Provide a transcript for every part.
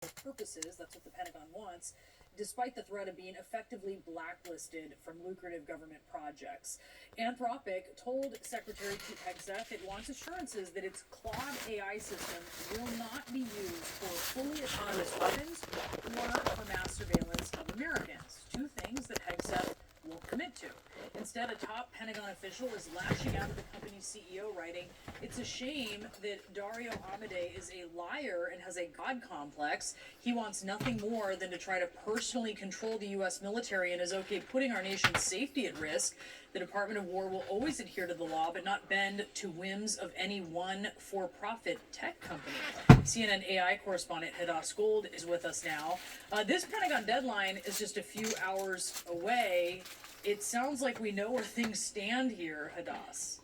purposes. That's what the Pentagon wants, despite the threat of being effectively blacklisted from lucrative government projects. Anthropic told Secretary to Hegseth it wants assurances that its Claude AI system will not be used for fully autonomous weapons or for mass surveillance of Americans, two things that Hegseth won't commit to. Instead, a top Pentagon official is lashing out at the company's CEO, writing, "It's a shame that Dario Amodei is a liar and has a God complex. He wants nothing more than to try to personally control the U.S. military and is okay putting our nation's safety at risk. The Department of War will always adhere to the law, but not bend to whims of any one for-profit tech company." CNN AI correspondent Hadass Gold is with us now. This Pentagon deadline is just a few hours away. It sounds like we know where things stand here, Hadass.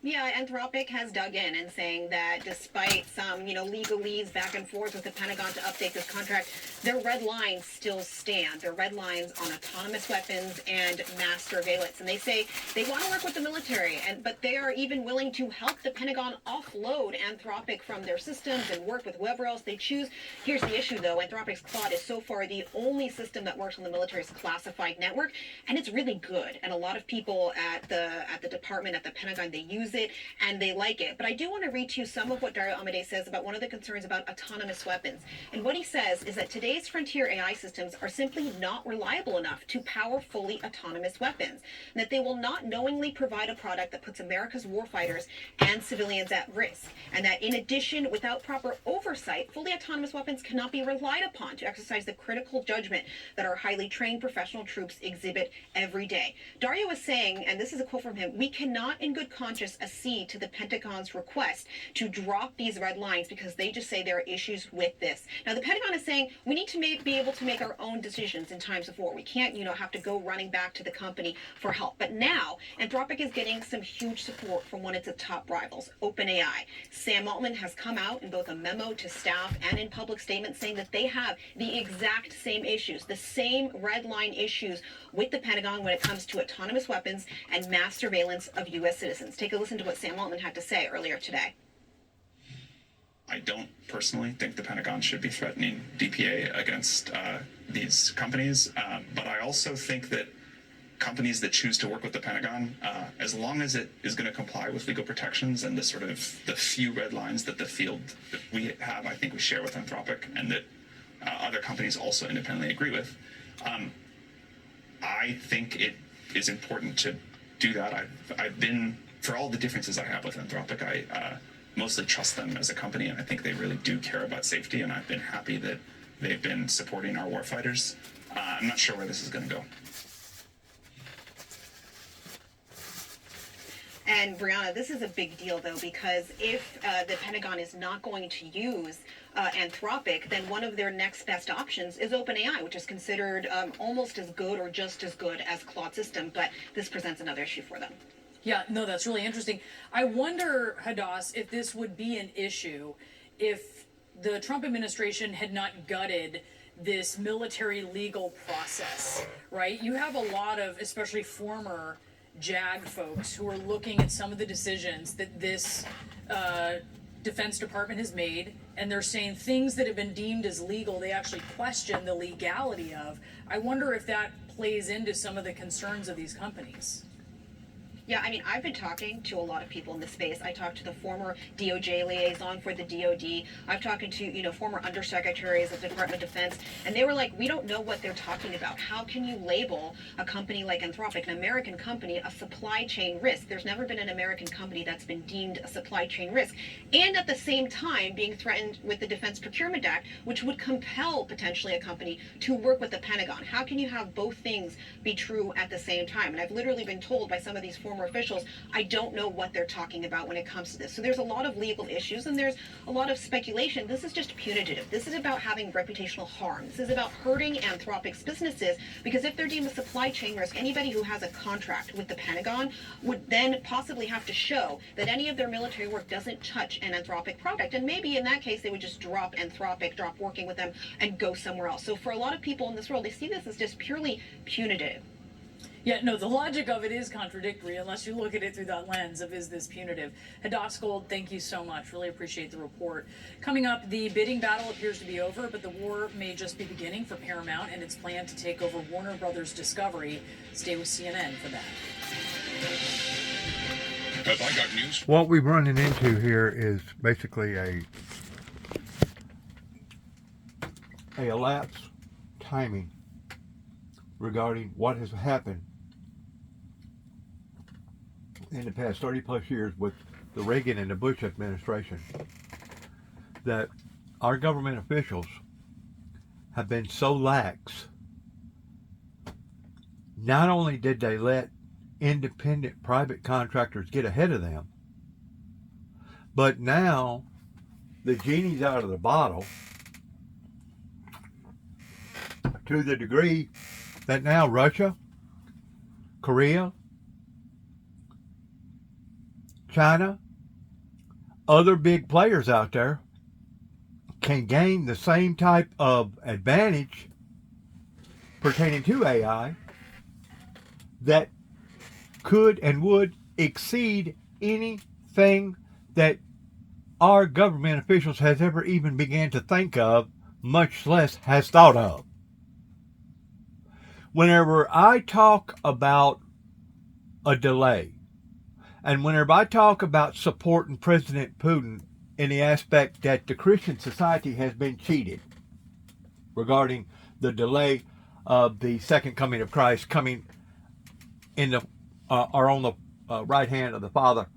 Yeah, Anthropic has dug in and saying that despite some, legalese back and forth with the Pentagon to update this contract, their red lines still stand. Their red lines on autonomous weapons and mass surveillance. And they say they want to work with the military, but they are even willing to help the Pentagon offload Anthropic from their systems and work with whoever else they choose. Here's the issue, though. Anthropic's Claude is so far the only system that works on the military's classified network, and it's really good. And a lot of people at the department, at the Pentagon, they use it and they like it. But I do want to read to you some of what Dario Amodei says about one of the concerns about autonomous weapons. And what he says is that today's frontier AI systems are simply not reliable enough to power fully autonomous weapons, and that they will not knowingly provide a product that puts America's warfighters and civilians at risk. And that in addition, without proper oversight, fully autonomous weapons cannot be relied upon to exercise the critical judgment that our highly trained professional troops exhibit every day. Dario is saying, and this is a quote from him, "We cannot in good conscience accede to the Pentagon's request to drop these red lines because they just say there are issues with this." Now, the Pentagon is saying we need to be able to make our own decisions in times of war. We can't, have to go running back to the company for help. But now, Anthropic is getting some huge support from one of its top rivals, OpenAI. Sam Altman has come out in both a memo to staff and in public statements saying that they have the exact same issues, the same red line issues with the Pentagon when it comes to autonomous weapons and mass surveillance of U.S. citizens. Take a listen to what Sam Altman had to say earlier today. I don't personally think the Pentagon should be threatening DPA against these companies, but I also think that companies that choose to work with the Pentagon, as long as it is going to comply with legal protections and the few red lines that the field that we have, I think we share with Anthropic, and that other companies also independently agree with, I think it is important to do that. I've been, for all the differences I have with Anthropic, I mostly trust them as a company, and I think they really do care about safety, and I've been happy that they've been supporting our warfighters. I'm not sure where this is going to go. And Brianna, this is a big deal, though, because if the Pentagon is not going to use Anthropic, then one of their next best options is OpenAI, which is considered almost as good or just as good as Claude system. But this presents another issue for them. Yeah, no, that's really interesting. I wonder, Hadass, if this would be an issue if the Trump administration had not gutted this military legal process, right? You have a lot of, especially former JAG folks, who are looking at some of the decisions that this Defense Department has made, and they're saying things that have been deemed as legal, they actually question the legality of. I wonder if that plays into some of the concerns of these companies. Yeah, I mean, I've been talking to a lot of people in this space. I talked to the former DOJ liaison for the DOD. I've talked to, former undersecretaries of the Department of Defense, and they were like, we don't know what they're talking about. How can you label a company like Anthropic, an American company, a supply chain risk? There's never been an American company that's been deemed a supply chain risk. And at the same time, being threatened with the Defense Procurement Act, which would compel potentially a company to work with the Pentagon. How can you have both things be true at the same time? And I've literally been told by some of these former officials, I don't know what they're talking about when it comes to this. So there's a lot of legal issues and there's a lot of speculation. This is just punitive. This is about having reputational harm. This is about hurting Anthropic's businesses, because if they're deemed a supply chain risk, anybody who has a contract with the Pentagon would then possibly have to show that any of their military work doesn't touch an Anthropic product. And maybe in that case, they would just drop Anthropic, drop working with them, and go somewhere else. So for a lot of people in this world, they see this as just purely punitive. Yeah, no, the logic of it is contradictory unless you look at it through that lens of is this punitive. Hadas Gold, thank you so much. Really appreciate the report. Coming up, the bidding battle appears to be over, but the war may just be beginning for Paramount and its plan to take over Warner Brothers Discovery. Stay with CNN for that. Have I got news? What we're running into here is basically a elapsed timing regarding what has happened in the past 30 plus years with the Reagan and the Bush administration, that our government officials have been so lax. Not only did they let independent private contractors get ahead of them, but now the genie's out of the bottle to the degree that now Russia, Korea, China, other big players out there can gain the same type of advantage pertaining to AI that could and would exceed anything that our government officials has ever even began to think of, much less has thought of. Whenever I talk about a delay, and whenever I talk about supporting President Putin in the aspect that the Christian society has been cheated regarding the delay of the second coming of Christ coming in the or on the right hand of the Father,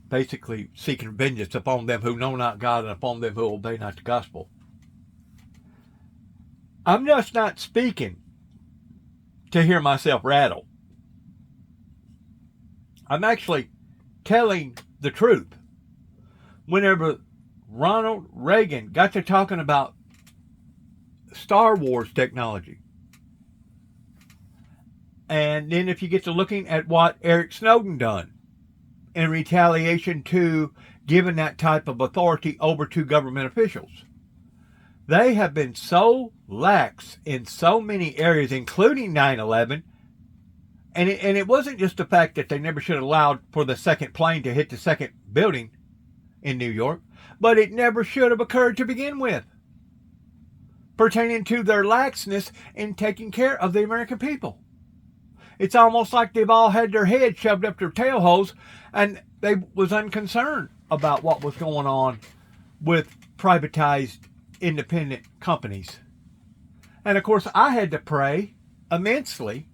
basically seeking vengeance upon them who know not God and upon them who obey not the gospel. I'm just not speaking to hear myself rattle. I'm actually telling the truth. Whenever Ronald Reagan got to talking about Star Wars technology, and then if you get to looking at what Eric Snowden done in retaliation to giving that type of authority over to government officials, they have been so lax in so many areas, including 9/11. And it wasn't just the fact that they never should have allowed for the second plane to hit the second building in New York, but it never should have occurred to begin with, pertaining to their laxness in taking care of the American people. It's almost like they've all had their heads shoved up their tail holes and they was unconcerned about what was going on with privatized independent companies. And of course, I had to pray immensely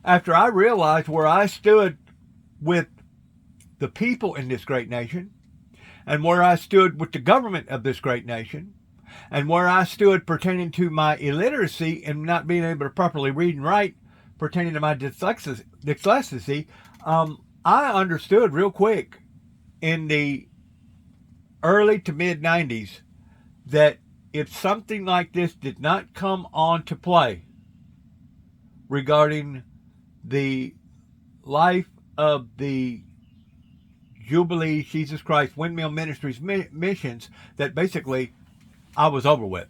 after I realized where I stood with the people in this great nation, and where I stood with the government of this great nation, and where I stood pertaining to my illiteracy and not being able to properly read and write pertaining to my dyslexia. I understood real quick in the early to mid 90s that if something like this did not come on to play regarding the life of the Jubilee Jesus Christ Windmill Ministries missions, that basically I was over with.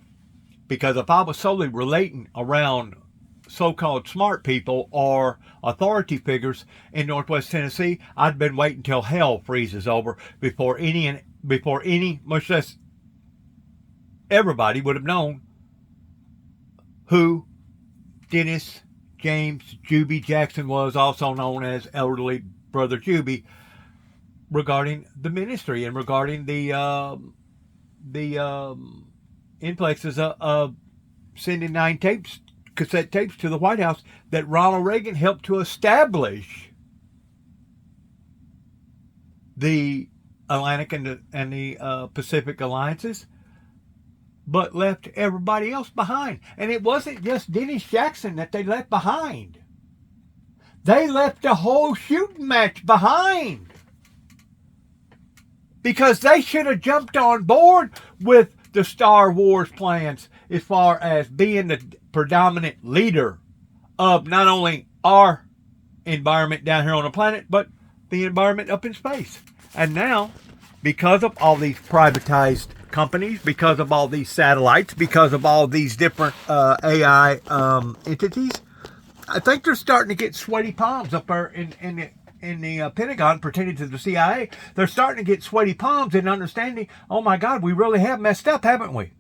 Because if I was solely relating around so-called smart people or authority figures in Northwest Tennessee, I'd been waiting till hell freezes over before any, much less everybody, would have known who Dennis James Juby Jackson was, also known as Elderly Brother Juby, regarding the ministry and regarding the influxes of sending 9 cassette tapes to the White House that Ronald Reagan helped to establish the Atlantic and the Pacific alliances, but left everybody else behind. And it wasn't just Dennis Jackson that they left behind. They left the whole shooting match behind. Because they should have jumped on board with the Star Wars plans as far as being the predominant leader of not only our environment down here on the planet, but the environment up in space. And now, because of all these privatized companies, because of all these satellites, because of all these different AI entities, I think they're starting to get sweaty palms up there in the Pentagon pertaining to the CIA. They're starting to get sweaty palms in understanding, oh my God, we really have messed up, haven't we?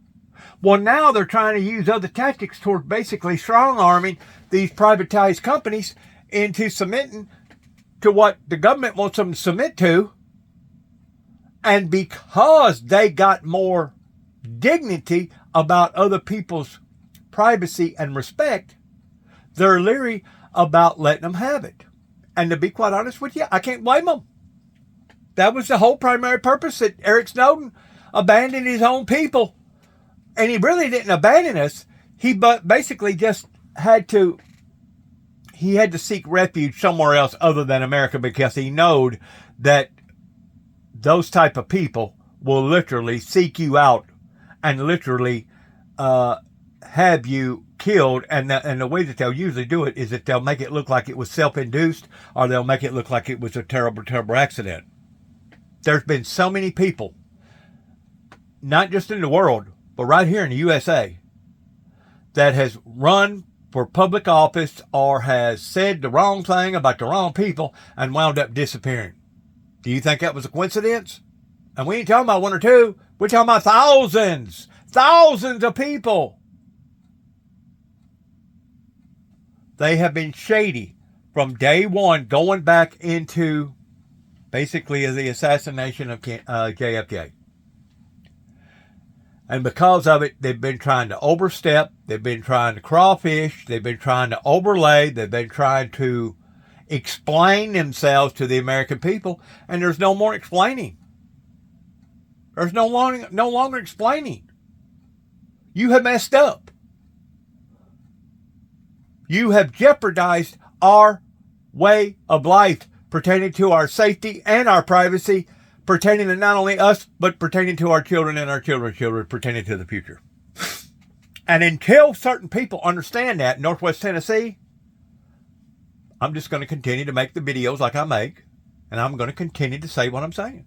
Well, now they're trying to use other tactics toward basically strong-arming these privatized companies into submitting to what the government wants them to submit to. And because they got more dignity about other people's privacy and respect, they're leery about letting them have it. And to be quite honest with you, I can't blame them. That was the whole primary purpose that Eric Snowden abandoned his own people. And he really didn't abandon us. He basically just had to seek refuge somewhere else other than America, because he knowed that those type of people will literally seek you out and literally have you killed. And the way that they'll usually do it is that they'll make it look like it was self-induced, or they'll make it look like it was a terrible, terrible accident. There's been so many people, not just in the world, but right here in the USA, that has run for public office or has said the wrong thing about the wrong people and wound up disappearing. Do you think that was a coincidence? And we ain't talking about one or two. We're talking about thousands of people. They have been shady from day one, going back into basically the assassination of JFK. And because of it, they've been trying to overstep. They've been trying to crawfish. They've been trying to overlay. They've been trying to explain themselves to the American people. And there's no more explaining. There's no longer explaining. You have messed up. You have jeopardized our way of life pertaining to our safety and our privacy, pertaining to not only us, but pertaining to our children and our children's children, pertaining to the future. And until certain people understand that, Northwest Tennessee, I'm just going to continue to make the videos like I make, and I'm going to continue to say what I'm saying.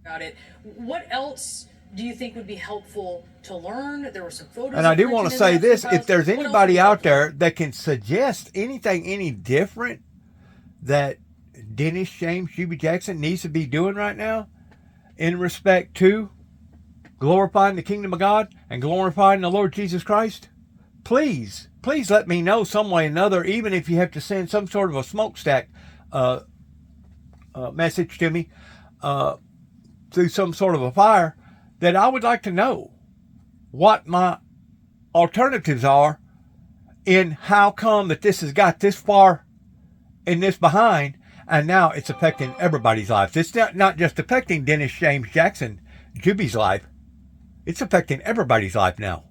About it. What else do you think would be helpful to learn? There were some photos. And I do want to say this, if there's anybody out there that can suggest anything any different that Dennis James Juby Jackson needs to be doing right now in respect to glorifying the kingdom of God and glorifying the Lord Jesus Christ, please let me know some way or another, even if you have to send some sort of a smokestack message to me through some sort of a fire, that I would like to know what my alternatives are in how come that this has got this far in this behind, and now it's affecting everybody's lives. It's not just affecting Dennis James Jackson Juby's life. It's affecting everybody's life now.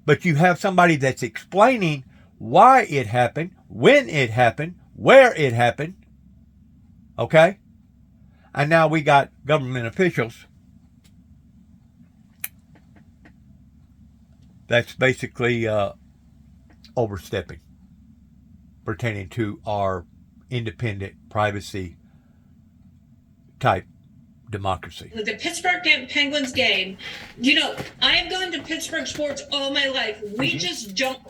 But you have somebody that's explaining why it happened, when it happened, where it happened. Okay? And now we got government officials that's basically overstepping pertaining to our independent privacy type democracy. The Pittsburgh Penguins game, you know, I have gone to Pittsburgh sports all my life. We just don't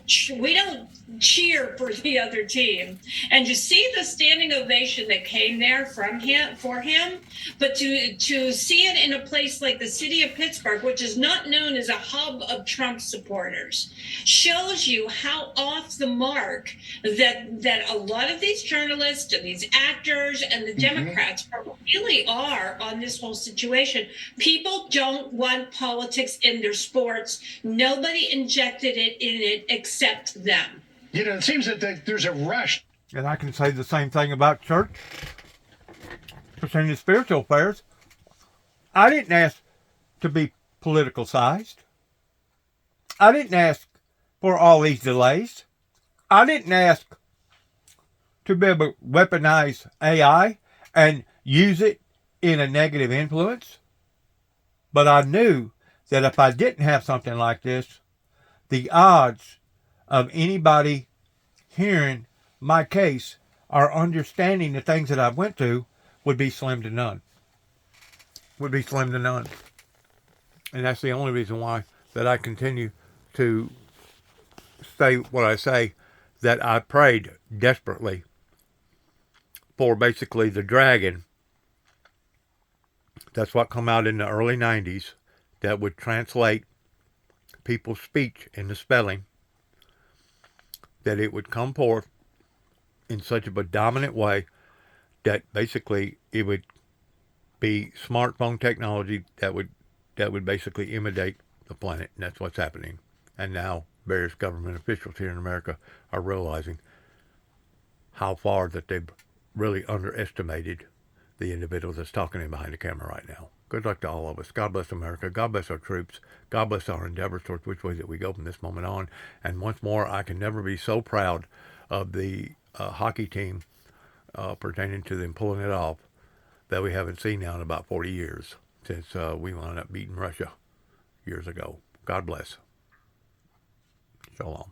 cheer for the other team. And to see the standing ovation that came there from him for him, but to see it in a place like the city of Pittsburgh, which is not known as a hub of Trump supporters, shows you how off the mark that a lot of these journalists and these actors and the Democrats really are on this whole situation. People don't want politics in their sports. Nobody injected it in it except them. You know, it seems that there's a rush. And I can say the same thing about church pertaining to spiritual affairs. I didn't ask to be political sized. I didn't ask for all these delays. I didn't ask to be able to weaponize AI and use it in a negative influence. But I knew that if I didn't have something like this, the odds of anybody hearing my case or understanding the things that I went through would be slim to none. Would be slim to none. And that's the only reason why that I continue to say what I say, that I prayed desperately for basically the dragon. That's what come out in the early 90s that would translate people's speech into spelling, that it would come forth in such a dominant way that basically it would be smartphone technology that would basically imitate the planet, and that's what's happening. And now various government officials here in America are realizing how far that they've really underestimated the individual that's talking in behind the camera right now. Good luck to all of us. God bless America. God bless our troops. God bless our endeavors towards which way that we go from this moment on. And once more, I can never be so proud of the hockey team pertaining to them pulling it off that we haven't seen now in about 40 years since we wound up beating Russia years ago. God bless. Shalom.